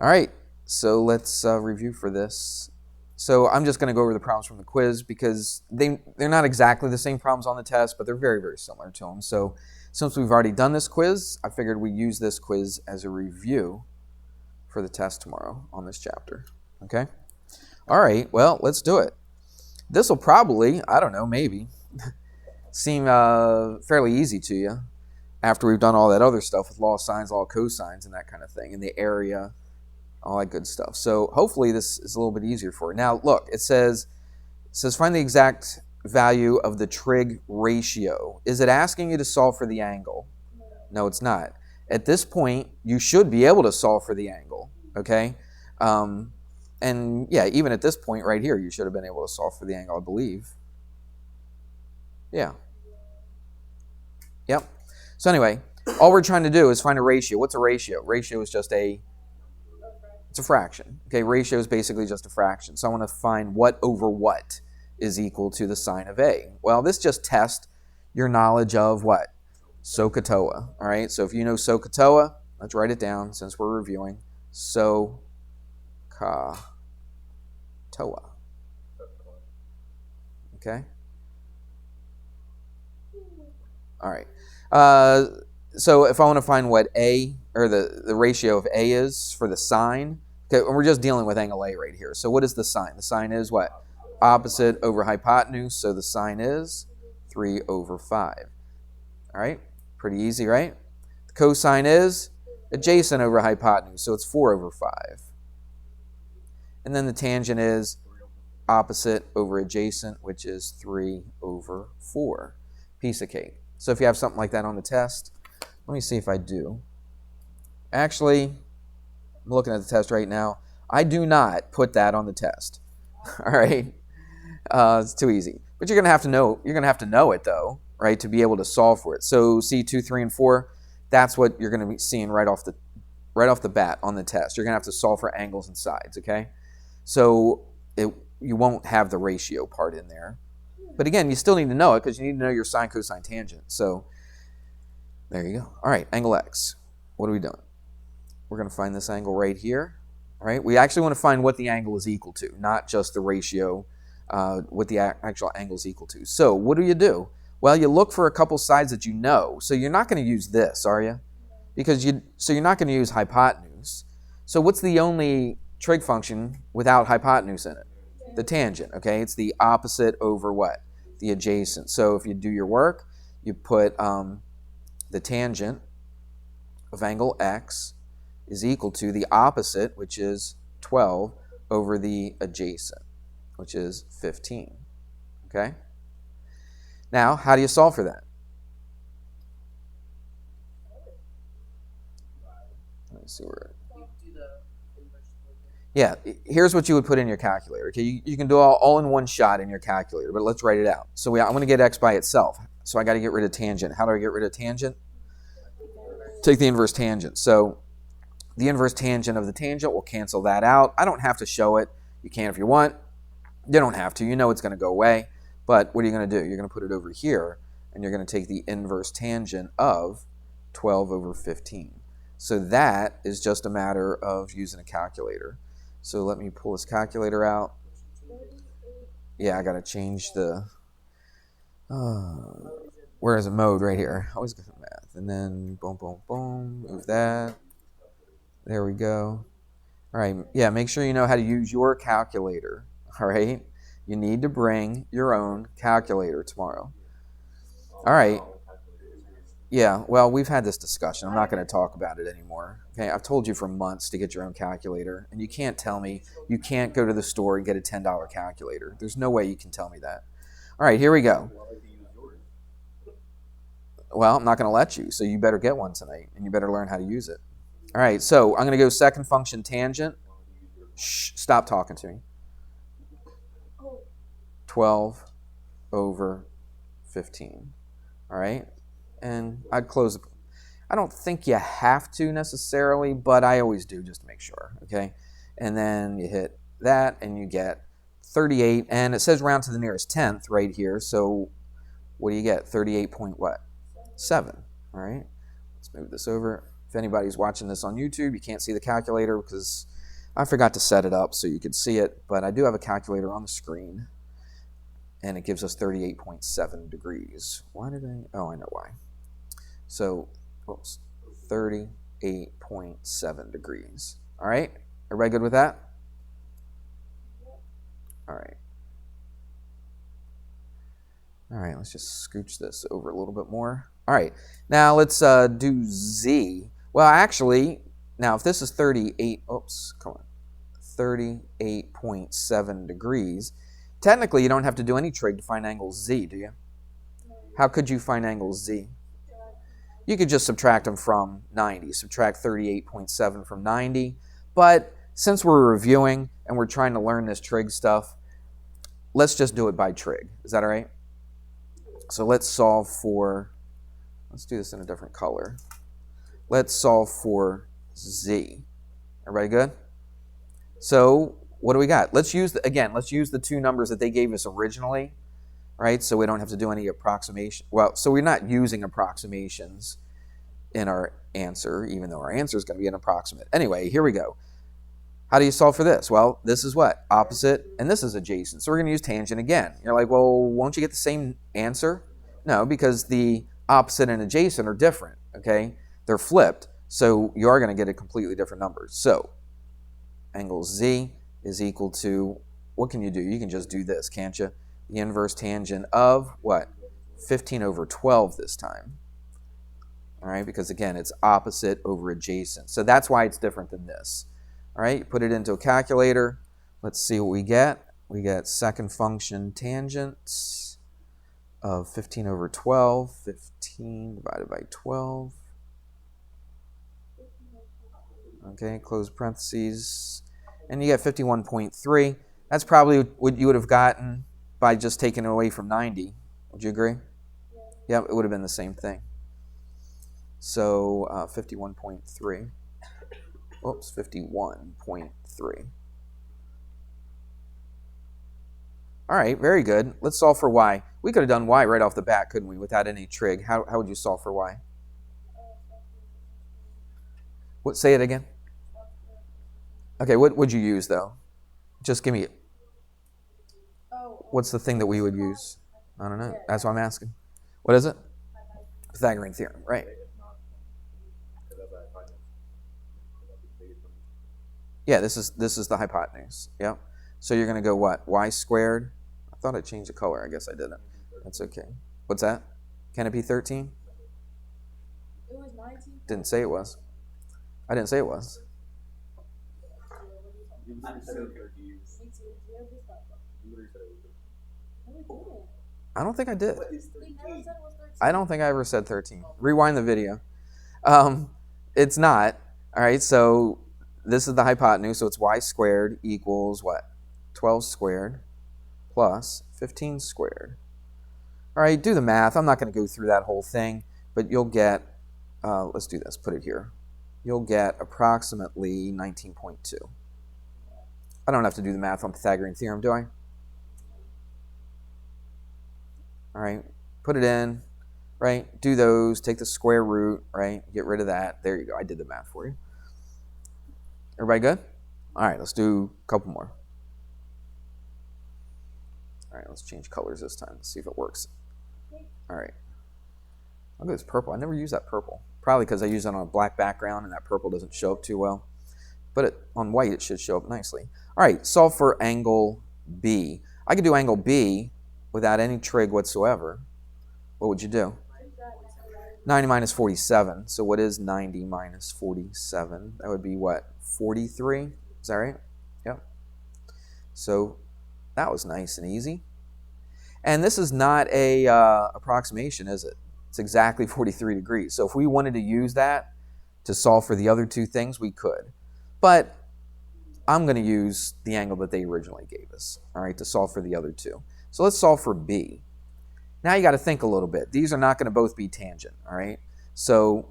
All right, so let's review for this. So I'm just going to go over the problems from the quiz because they're not exactly the same problems on the test, but they're very, very similar to them. So since we've already done this quiz, I figured we'd use this quiz as a review for the test tomorrow on this chapter. Okay? All right, well, let's do it. This will probably, I don't know, maybe, seem fairly easy to you after we've done all that other stuff with law of sines, law of cosines, and that kind of thing, and the area, all that good stuff. So hopefully this is a little bit easier for you. Now, look, it says find the exact value of the trig ratio. Is it asking you to solve for the angle? No, it's not. At this point, you should be able to solve for the angle, okay? And yeah, even at this point right here, you should have been able to solve for the angle, I believe. Yeah. Yep. So anyway, all we're trying to do is find a ratio. What's a ratio? Ratio is just it's a fraction. Okay, ratio is basically just a fraction. So I want to find what over what is equal to the sine of A. Well, this just tests your knowledge of what? SOHCAHTOA. All right, so if you know SOHCAHTOA, let's write it down since we're reviewing. SOHCAHTOA. Okay? All right. So if I want to find what A, or the ratio of A is for the sine, okay, and we're just dealing with angle A right here. So what is the sine? The sine is what? Opposite over hypotenuse, so the sine is 3 over 5. All right? Pretty easy, right? The cosine is adjacent over hypotenuse, so it's 4 over 5. And then the tangent is opposite over adjacent, which is 3 over 4. Piece of cake. So if you have something like that on the test, let me see if I do. Actually, I'm looking at the test right now. I do not put that on the test. All right? It's too easy. But you're going to have to know. You're going to have to know it, though, right, to be able to solve for it. So C2, 3, and 4, that's what you're going to be seeing right off the bat on the test. You're going to have to solve for angles and sides, okay? So you won't have the ratio part in there. But again, you still need to know it because you need to know your sine, cosine, tangent. So there you go. All right, angle X. What are we doing? We're going to find this angle right here. All right, we actually want to find what the angle is equal to, not just the ratio, what the actual angle is equal to. So what do? Well, you look for a couple sides that you know. So you're not going to use this, are you? So you're not going to use hypotenuse. So what's the only trig function without hypotenuse in it? The tangent, okay? It's the opposite over what? The adjacent. So if you do your work, you put the tangent of angle X is equal to the opposite, which is 12, over the adjacent, which is 15, okay? Now, how do you solve for that? Let's see where... Yeah, here's what you would put in your calculator. Okay, you can do all in one shot in your calculator, but let's write it out. So I'm going to get X by itself. So I got to get rid of tangent. How do I get rid of tangent? Take the inverse tangent. So the inverse tangent of the tangent will cancel that out. I don't have to show it. You can if you want. You don't have to. You know it's going to go away. But what are you going to do? You're going to put it over here, and you're going to take the inverse tangent of 12 over 15. So that is just a matter of using a calculator. So let me pull this calculator out. Yeah, I got to change the... where is the mode? Right here. I always go to math. And then boom, boom, boom. Move that. There we go. All right. Yeah, make sure you know how to use your calculator. All right. You need to bring your own calculator tomorrow. All right. Yeah, well, we've had this discussion. I'm not going to talk about it anymore. Okay, I've told you for months to get your own calculator, and you can't tell me you can't go to the store and get a $10 calculator. There's no way you can tell me that. All right, here we go. Well, I'm not going to let you, so you better get one tonight, and you better learn how to use it. All right, so I'm going to go second function tangent. Shh, stop talking to me. 12 over 15. All right? And I'd close. I don't think you have to necessarily, but I always do just to make sure, okay? And then you hit that, and you get 38, and it says round to the nearest tenth right here, so what do you get? 38 point what? 7, all right? Let's move this over. If anybody's watching this on YouTube, you can't see the calculator because I forgot to set it up so you could see it, but I do have a calculator on the screen, and it gives us 38.7 degrees. Why did I? Oh, I know why. So, oops, 38.7 degrees. All right, everybody good with that? All right. All right, let's just scooch this over a little bit more. All right, now let's do Z. Well, actually, now if this is 38.7 degrees, technically you don't have to do any trig to find angle Z, do you? How could you find angle Z? You could just subtract them from 90, subtract 38.7 from 90, but since we're reviewing and we're trying to learn this trig stuff, let's just do it by trig. Is that all right? So let's solve for, let's do this in a different color. Let's solve for Z. Everybody good? So what do we got? Let's use, let's use the two numbers that they gave us originally, right? So we don't have to do any approximation. Well, so we're not using approximations in our answer, even though our answer is going to be an approximate. Anyway, here we go. How do you solve for this? Well, this is what? Opposite, and this is adjacent. So we're going to use tangent again. You're like, well, won't you get the same answer? No, because the opposite and adjacent are different, okay? They're flipped, so you are going to get a completely different number. So angle Z is equal to, what can you do? You can just do this, can't you? The inverse tangent of what? 15 over 12 this time. All right, because again, it's opposite over adjacent. So that's why it's different than this. All right, put it into a calculator. Let's see what we get. We get second function tangent of 15 over 12. 15 divided by 12. Okay, close parentheses. And you get 51.3. That's probably what you would have gotten by just taking it away from 90. Would you agree? Yeah, it would have been the same thing. So 51.3. Oops, 51.3. All right, very good. Let's solve for y. We could have done y right off the bat, couldn't we, without any trig? How would you solve for y? What? Say it again. Okay, what would you use, though? Just give me it. What's the thing that we would use? I don't know. That's what I'm asking. What is it? Pythagorean theorem, right. Yeah, this is the hypotenuse. Yep. So you're going to go what? Y squared? I thought I changed the color. I guess I didn't. That's okay. What's that? Can it be 13? It was 19. Didn't say it was. I didn't say it was. I don't think I did. I don't think I ever said 13. Rewind the video. It's not. All right, so this is the hypotenuse, so it's y squared equals what? 12 squared plus 15 squared. All right, do the math. I'm not going to go through that whole thing, but you'll get, let's do this, put it here. You'll get approximately 19.2. I don't have to do the math on Pythagorean theorem, do I? All right, put it in, right? Do those, take the square root, right? Get rid of that. There you go. I did the math for you. Everybody good? All right, let's do a couple more. All right, let's change colors this time. Let's see if it works. All right. I'll go with purple. I never use that purple. Probably because I use it on a black background and that purple doesn't show up too well. But on white, it should show up nicely. All right, solve for angle B. I could do angle B without any trig whatsoever. What would you do? 90 minus 47. So what is 90 minus 47? That would be what? 43? Is that right? Yep. So that was nice and easy. And this is not a approximation, is it? It's exactly 43 degrees. So if we wanted to use that to solve for the other two things, we could. But I'm going to use the angle that they originally gave us, all right, to solve for the other two. So let's solve for B. Now you got to think a little bit. These are not going to both be tangent, all right? So,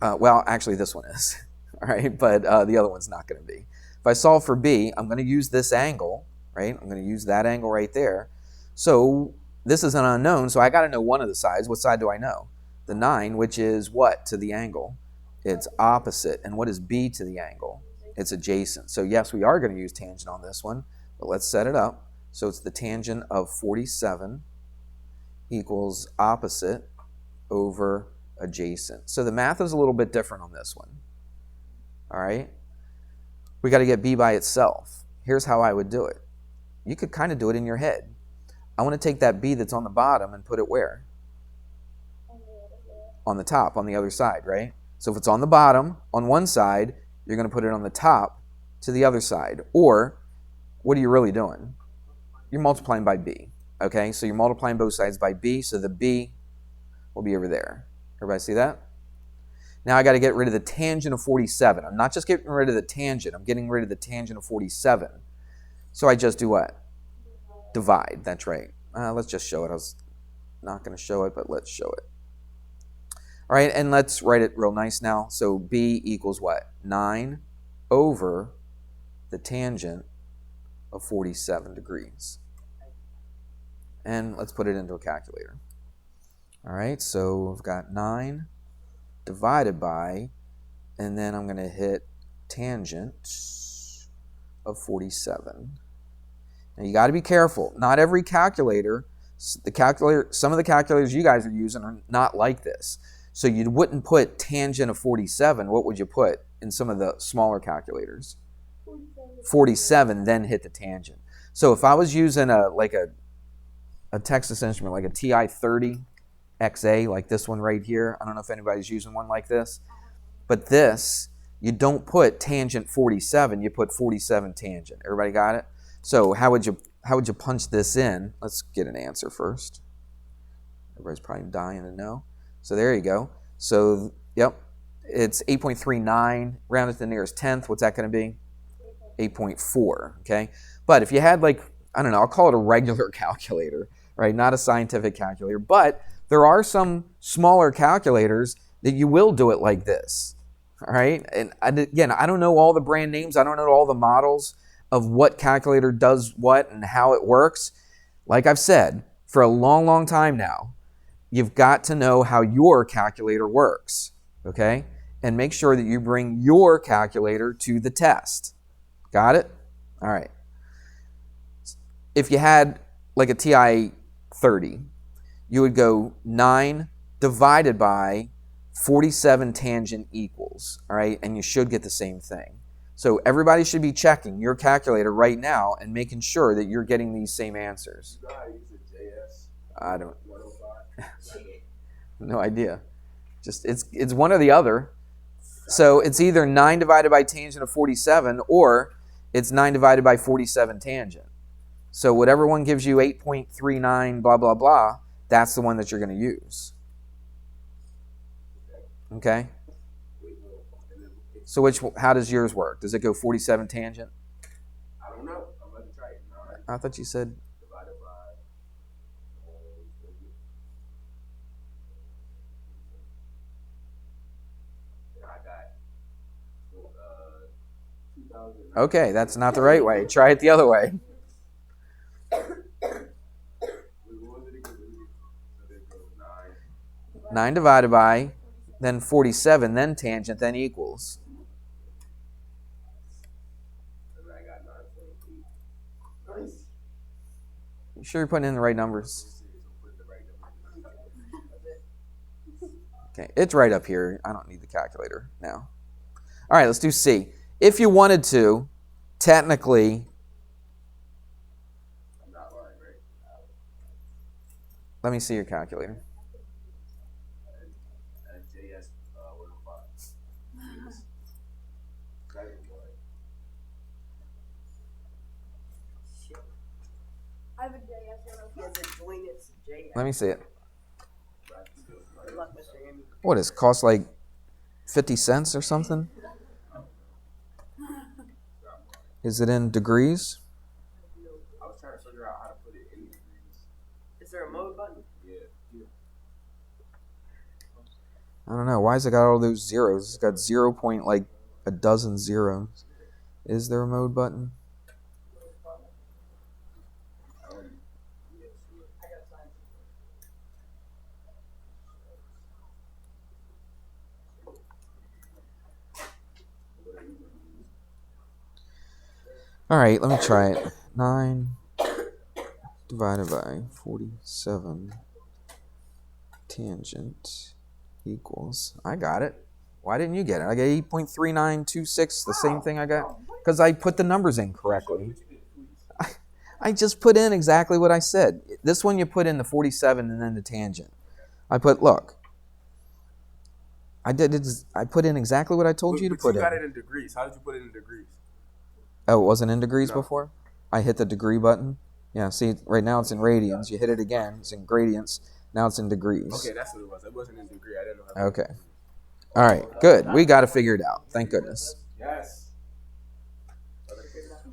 well, actually this one is, all right, but the other one's not going to be. If I solve for B, I'm going to use this angle, right? I'm going to use that angle right there. So this is an unknown, so I got to know one of the sides. What side do I know? The 9, which is what to the angle? It's opposite. And what is B to the angle? It's adjacent. So yes, we are going to use tangent on this one, but let's set it up. So it's the tangent of 47 equals opposite over adjacent. So the math is a little bit different on this one. All right? We got to get b by itself. Here's how I would do it. You could kind of do it in your head. I want to take that b that's on the bottom and put it where? On the top, on the other side, right? So if it's on the bottom, on one side, you're going to put it on the top to the other side. Or, what are you really doing? You're multiplying by b. Okay, so you're multiplying both sides by b, so the b will be over there. Everybody see that? Now I got to get rid of the tangent of 47. I'm not just getting rid of the tangent, I'm getting rid of the tangent of 47. So I just do what? Divide, that's right. Let's just show it. I was not going to show it, but let's show it. All right, and let's write it real nice now. So b equals what? 9 over the tangent of 47 degrees. And let's put it into a calculator. All right, so we've got 9 divided by, and then I'm going to hit tangent of 47. Now you got to be careful. Not every calculator, some of the calculators you guys are using are not like this. So you wouldn't put tangent of 47. What would you put in some of the smaller calculators? 47, then hit the tangent. So if I was using a Texas Instrument, like a TI-30 XA, like this one right here. I don't know if anybody's using one like this. But this, you don't put tangent 47, you put 47 tangent. Everybody got it? So how would you punch this in? Let's get an answer first. Everybody's probably dying to know. So there you go. So, yep, it's 8.39, rounded to the nearest tenth. What's that going to be? 8.4, okay? But if you had I don't know, I'll call it a regular calculator, right? Not a scientific calculator. But there are some smaller calculators that you will do it like this, all right? And again, I don't know all the brand names. I don't know all the models of what calculator does what and how it works. Like I've said, for a long, long time now, you've got to know how your calculator works, okay? And make sure that you bring your calculator to the test. Got it? All right. If you had like a TI-30, you would go 9 divided by 47 tangent equals, all right? And you should get the same thing. So everybody should be checking your calculator right now and making sure that you're getting these same answers. You know how to use a JS? I don't. 105? No idea. Just it's one or the other. So it's either 9 divided by tangent of 47 or it's 9 divided by 47 tangent. So whatever one gives you 8.39 blah, blah, blah, that's the one that you're going to use. Okay? So how does yours work? Does it go 47 tangent? I don't know. I'm going to try it. 9 I thought you said... divided by... I got 2,000. Okay, that's not the right way. Try it the other way. 9 divided by, then 47, then tangent, then equals. I got 9.8. Nice. You sure you're putting in the right numbers? Okay, it's right up here. I don't need the calculator now. All right, let's do C. If you wanted to, technically... I'm not lying, right? Let me see your calculator. JS 105. I have a JS. Let me see it. Good luck, Mr. Amy. What does it cost, like 50 cents or something? Is it in degrees? I was trying to figure out how to put it in degrees. Is there a mode button? Yeah. I don't know. Why has it got all those zeros? It's got 0 point like a dozen zeros. Is there a mode button? All right, let me try it. 9 divided by 47 tangent equals, I got it. Why didn't you get it? I got 8.3926, the same thing I got, because I put the numbers in correctly. I just put in exactly what I said. This one you put in the 47 and then the tangent. I put, look. I put in exactly what I told you to put in. You got it in degrees. How did you put it in degrees? Oh, it wasn't in degrees No. before? I hit the degree button. Yeah, see, right now it's in radians. You hit it again. It's in gradients. Now it's in degrees. Okay, that's what it was. It wasn't in degree. I didn't know how to Okay. All right, good. We got it figured out. Thank goodness. Yes.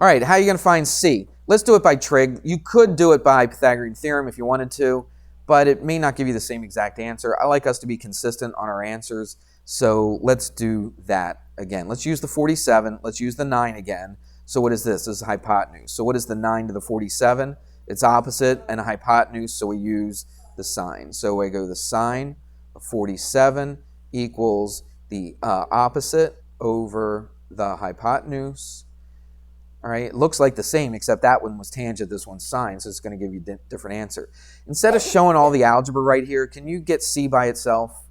All right, how are you going to find C? Let's do it by trig. You could do it by Pythagorean theorem if you wanted to, but it may not give you the same exact answer. I like us to be consistent on our answers, so let's do that again. Let's use the 47. Let's use the 9 again. So what is this? This is hypotenuse. So what is the 9 to the 47? It's opposite and a hypotenuse, so we use the sine. So I go the sine of 47 equals the opposite over the hypotenuse. All right, it looks like the same, except that one was tangent, this one's sine, so it's going to give you a different answer. Instead of showing all the algebra right here, can you get C by itself,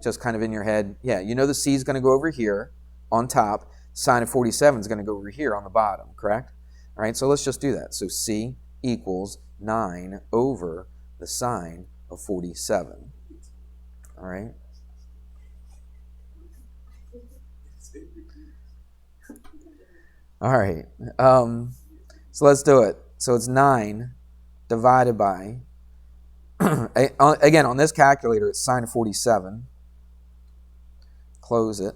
just kind of in your head? Yeah, you know the C is going to go over here on top. Sine of 47 is going to go over here on the bottom, correct? All right, so let's just do that. So C equals 9 over the sine of 47. All right. All right, so let's do it. So it's 9 divided by, again, on this calculator, it's sine of 47. Close it.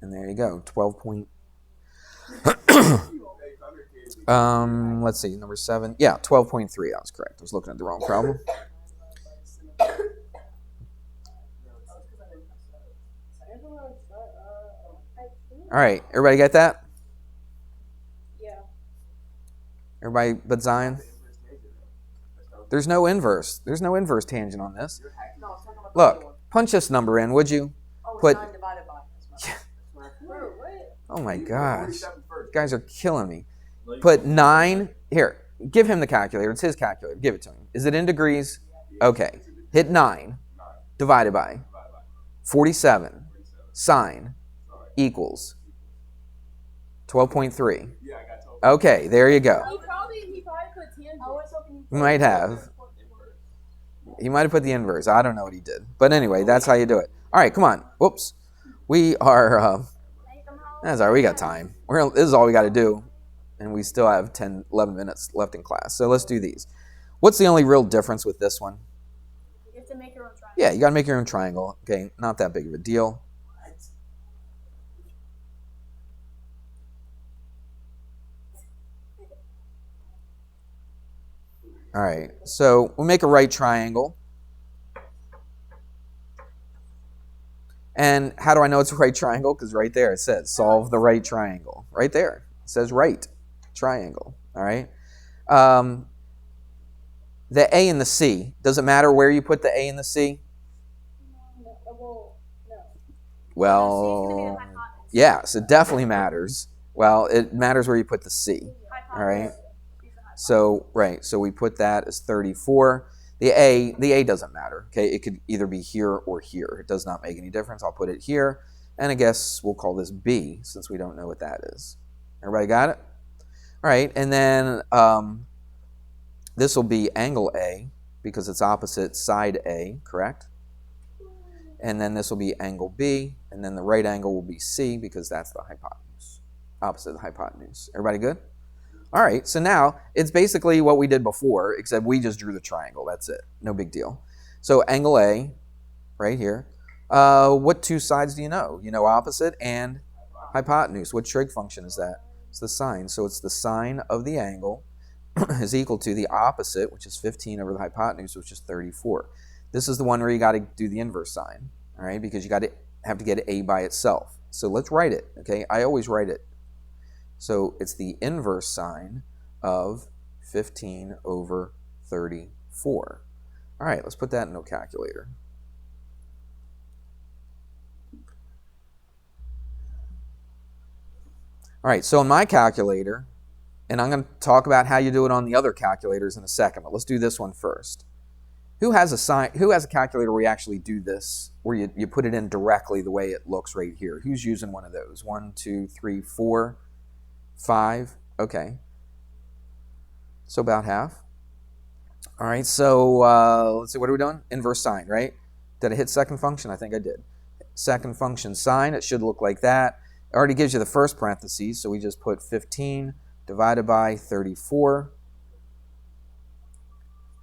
And there you go, 12 point. Let's see, number 7. Yeah, 12.3, I was correct. I was looking at the wrong problem. All right, everybody get that? Yeah. Everybody but Zion? There's no inverse. There's no inverse tangent on this. No, I was talking about the other one. Look, punch this number in, would you? Oh, it's put- 9 divided by. That's Bro, what? Oh my gosh. 47 first. You guys are killing me. Put 9, here, give him the calculator. It's his calculator. Give it to him. Is it in degrees? Okay. Hit 9 divided by 47 sine equals 12.3. Yeah, I got told. Okay, there you go. He probably put tangent. I was hoping He might have. He might have put the inverse. I don't know what he did. But anyway, that's how you do it. All right, come on. Whoops. We are, that's all right. We got time. This is all we got to do. And we still have 10, 11 minutes left in class. So let's do these. What's the only real difference with this one? You have to make your own triangle. Yeah, you got to make your own triangle. Okay, not that big of a deal. All right, so we'll make a right triangle. And how do I know it's a right triangle? Because right there it says solve the right triangle. Right there. It says right triangle. All right. The A and the C. Does it matter where you put the A and the C? No, well, no. Well, yes, it definitely matters. Well, it matters where you put the C. All right. So, right. So we put that as 34. The A doesn't matter. Okay. It could either be here or here. It does not make any difference. I'll put it here. And I guess we'll call this B since we don't know what that is. Everybody got it? All right. And then this will be angle A because it's opposite side A, correct? And then this will be angle B. And then the right angle will be C because that's the hypotenuse, opposite the hypotenuse. Everybody good? All right, so now it's basically what we did before, except we just drew the triangle. That's it. No big deal. So angle A, right here. What two sides do you know? You know opposite and hypotenuse. What trig function is that? It's the sine. So it's the sine of the angle is equal to the opposite, which is 15 over the hypotenuse, which is 34. This is the one where you got to do the inverse sign, all right, because you got to have to get A by itself. So let's write it, okay? I always write it. So it's the inverse sine of 15 over 34. All right, let's put that in a calculator. All right, so in my calculator, and I'm going to talk about how you do it on the other calculators in a second, but let's do this one first. Who has a calculator where you actually do this, where you put it in directly the way it looks right here? Who's using one of those? 1, 2, 3, 4, 5. Okay. So about half. All right, so let's see, what are we doing? Inverse sine, right? Did I hit second function? I think I did. Second function sine, it should look like that. It already gives you the first parentheses, so we just put 15 divided by 34.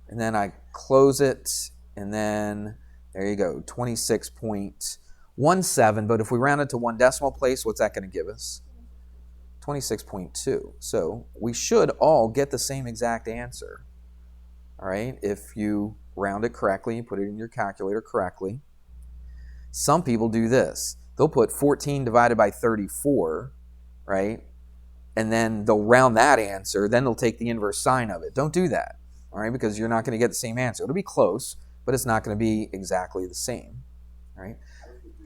And then I close it, and then there you go, 26.17. But if we round it to one decimal place, what's that going to give us? 26.2. So we should all get the same exact answer. All right, if you round it correctly, you put it in your calculator correctly. Some people do this. They'll put 14 divided by 34, right? And then they'll round that answer. Then they'll take the inverse sine of it. Don't do that, all right, because you're not going to get the same answer. It'll be close, but it's not going to be exactly the same, all right?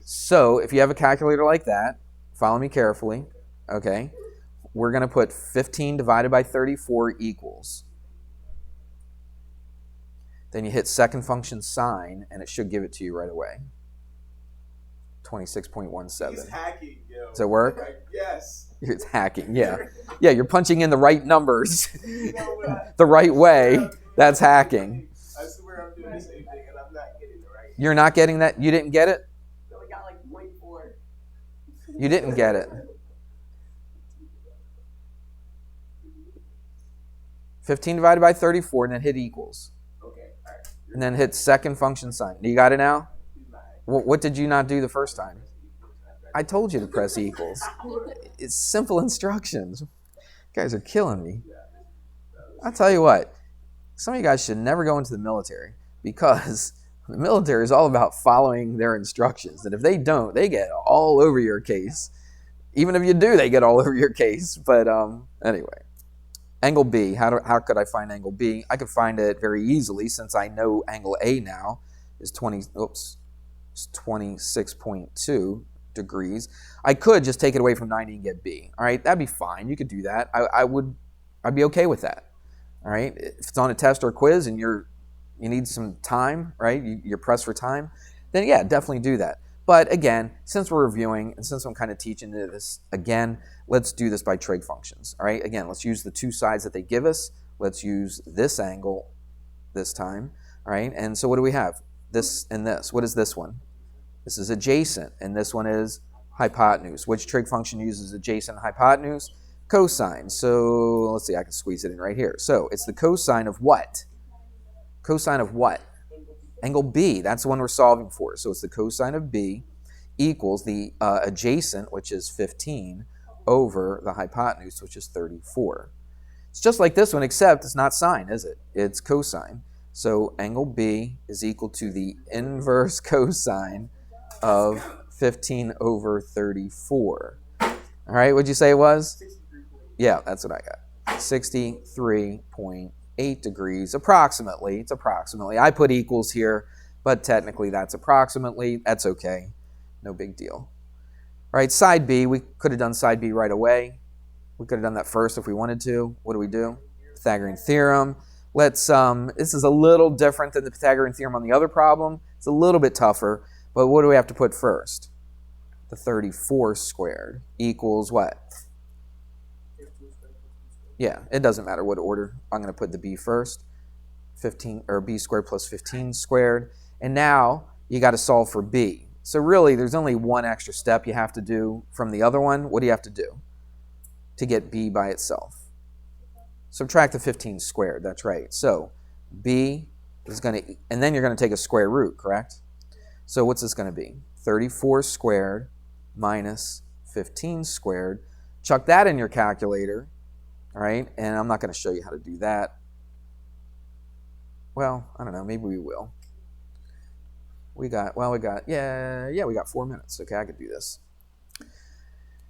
So if you have a calculator like that, follow me carefully, okay? We're going to put 15 divided by 34 equals. Then you hit second function sine, and it should give it to you right away. 26.17. He's hacking, yo. Does it work? Like, yes. It's hacking, yeah. Yeah, you're punching in the right numbers You know what? the right way. That's hacking. I swear I'm doing the same thing, and I'm not getting it right. You're not getting that? You didn't get it? So we got like 0.4. You didn't get it. 15 divided by 34, and then hit equals. Okay, all right. And then hit second function sine. You got it now? He's lying. What did you not do the first time? I told you to press equals. It's simple instructions. You guys are killing me. I'll tell you what. Some of you guys should never go into the military, because the military is all about following their instructions. And if they don't, they get all over your case. Even if you do, they get all over your case. But anyway. Angle B, how could I find angle B? I could find it very easily, since I know angle A now is 26.2 degrees. I could just take it away from 90 and get B. All right, that'd be fine. You could do that. I'd be okay with that. All right, if it's on a test or a quiz and you need some time, right? You're pressed for time, then yeah, definitely do that. But again, since we're reviewing and since I'm kind of teaching this again, let's do this by trig functions. All right, again, let's use the two sides that they give us. Let's use this angle this time. All right, and so what do we have? This and this. What is this one? This is adjacent, and this one is hypotenuse. Which trig function uses adjacent and hypotenuse? Cosine. So let's see, I can squeeze it in right here. So it's the cosine of what? Cosine of what? Angle B. That's the one we're solving for. So it's the cosine of B equals the adjacent, which is 15, over the hypotenuse, which is 34. It's just like this one, except it's not sine, is it? It's cosine. So angle B is equal to the inverse cosine of 15 over 34. All right, what'd you say it was? Yeah, that's what I got. 63.8 degrees, approximately. It's approximately. I put equals here, but technically that's approximately. That's okay. No big deal. All right, side B. We could have done side B right away. We could have done that first if we wanted to. What do? Pythagorean theorem. Let's. This is a little different than the Pythagorean theorem on the other problem. It's a little bit tougher, but what do we have to put first? The 34 squared equals what? Yeah, it doesn't matter what order. I'm going to put the B first. 15 or B squared plus 15 squared. And now you got to solve for B. So really, there's only one extra step you have to do from the other one. What do you have to do to get B by itself? Subtract the 15 squared. That's right. So B is going to, and then you're going to take a square root, correct? So what's this going to be? 34 squared minus 15 squared. Chuck that in your calculator. All right, and I'm not going to show you how to do that. Well, I don't know, maybe we will. We got 4 minutes. Okay, I could do this.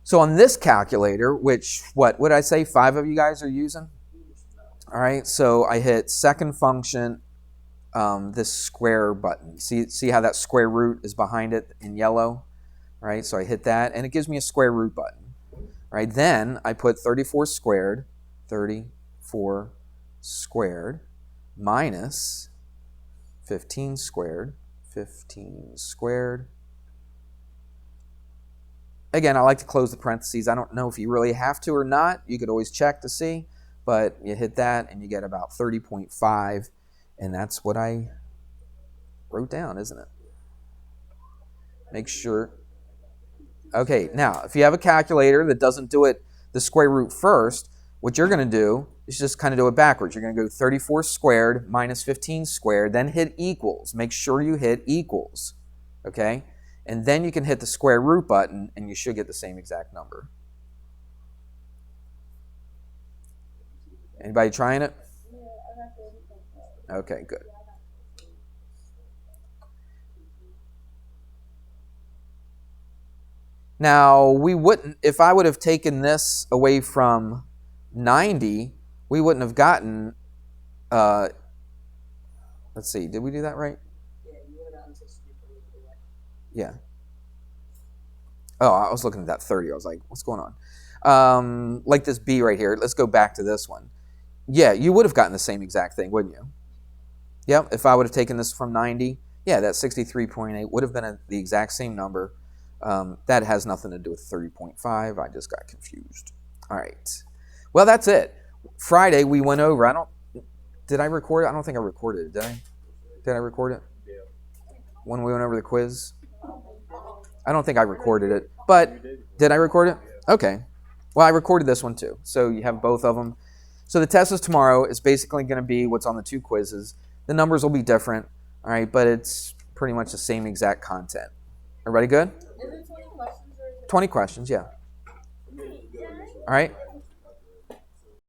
So on this calculator, which, what did I say 5 of you guys are using? All right, so I hit second function, this square button. See how that square root is behind it in yellow? All right, so I hit that, and it gives me a square root button. right? Then I put 34 squared minus 15 squared. Again, I like to close the parentheses. I don't know if you really have to or not. You could always check to see, but you hit that and you get about 30.5, and that's what I wrote down, isn't it? Make sure. Okay, now, if you have a calculator that doesn't do it the square root first, what you're going to do is just kind of do it backwards. You're going to go 34 squared minus 15 squared, then hit equals. Make sure you hit equals, okay? And then you can hit the square root button, and you should get the same exact number. Anybody trying it? Yeah, I got 30. Okay, good. Now, we wouldn't, if I would have taken this away from 90, we wouldn't have gotten, let's see, did we do that right? Yeah, you would have gotten 63. Yeah. Oh, I was looking at that 30. I was like, what's going on? Like this B right here. Let's go back to this one. Yeah, you would have gotten the same exact thing, wouldn't you? Yep, if I would have taken this from 90, yeah, that 63.8 would have been the exact same number. That has nothing to do with 30.5. I just got confused. All right. Well, that's it. Friday, we went over. Did I record it? I don't think I recorded it, did I? Did I record it? Yeah. When we went over the quiz? I don't think I recorded it. But did I record it? Okay. Well, I recorded this one too. So you have both of them. So the test is tomorrow. It's basically going to be what's on the two quizzes. The numbers will be different, all right, but it's pretty much the same exact content. Everybody good? Is it 20 questions or is it 20 questions, yeah. All right.